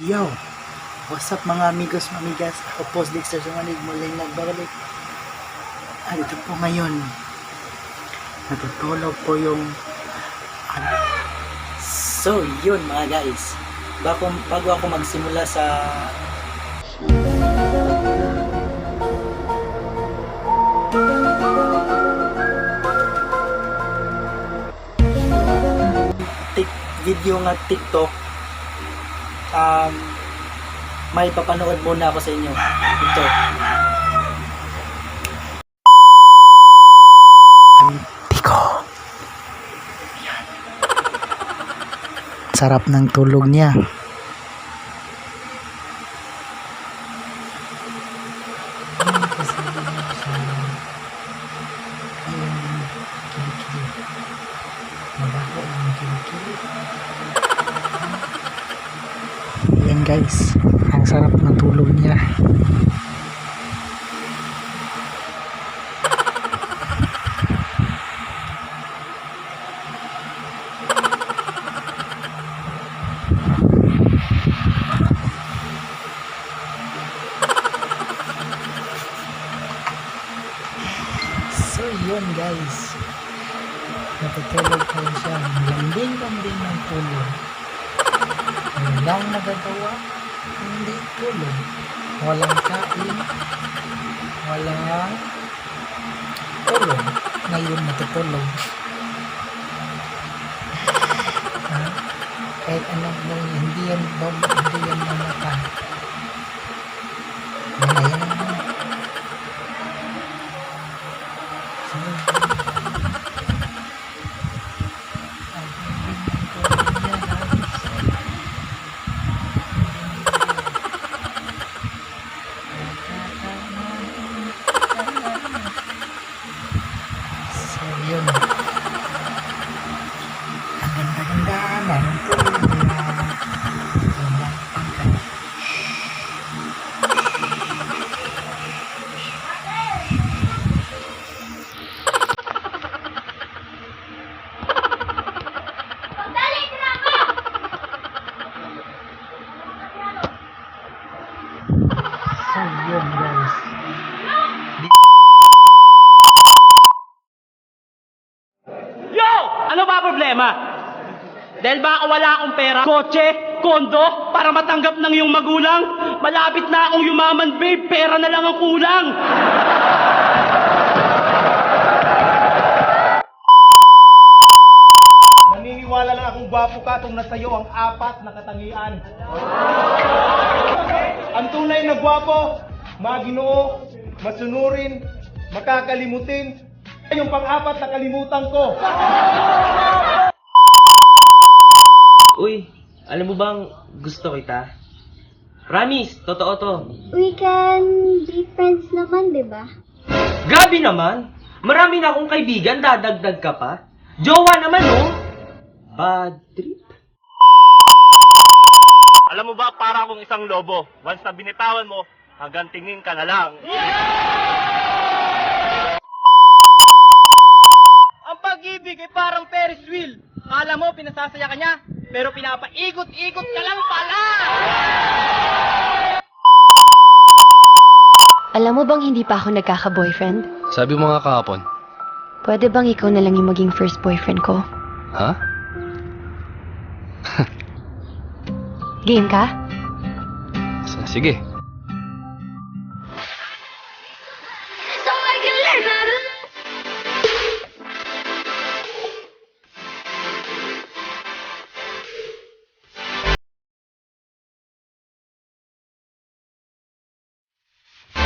Yo! What's up mga amigos, mamigas? Ako po si Dexter Sumanig, muling nagbabalik. At ito po ngayon, natutulog po yung So yun mga guys, bago ako magsimula sa video nga TikTok, may papanood muna ako sa inyo. Ito. Tiko. Yan. Sarap ng tulog niya. Yan guys, ang sarap ng tulog niya. So yun guys, natutulog pa rin siya. Lambing-lambing ng tulog. Walang nagagawa, hindi tulog. Walang kain, walang tulog. Ngayon natutulog. Kahit anong gawin, hindi yan mamata. Yan na. Yun. Ang ganda-ganda ng tulog niya. So yun guys. Ano ba problema? Dahil ba wala akong pera, kotse, kondo, para matanggap ng iyong magulang? Malapit na akong yumaman, babe. Pera na lang ang kulang. Naniniwala lang akong gwapo ka kung nasa iyo ang apat na katangian. Ang tunay na gwapo, maginoo, masunurin, makakalimutin. Yung pang-apat na kalimutan ko. Uy, alam mo bang gusto kita? Promise, totoo to. We can be friends naman, di ba? Grabe naman! Marami na akong kaibigan, dadagdag ka pa. Jowa naman, oh! Bad trip? Alam mo ba, para akong isang lobo. Once na binitawan mo, hanggang tingin ka na lang. Ang pag-ibig ay parang Ferris wheel. Kala mo, pinasasaya ka niya, pero pinapaikot-ikot ka lang pala! Alam mo bang hindi pa ako nagkaka-boyfriend? Sabi mo nga kahapon. Pwede bang ikaw na lang yung maging first boyfriend ko? Ha? Game ka? Sige.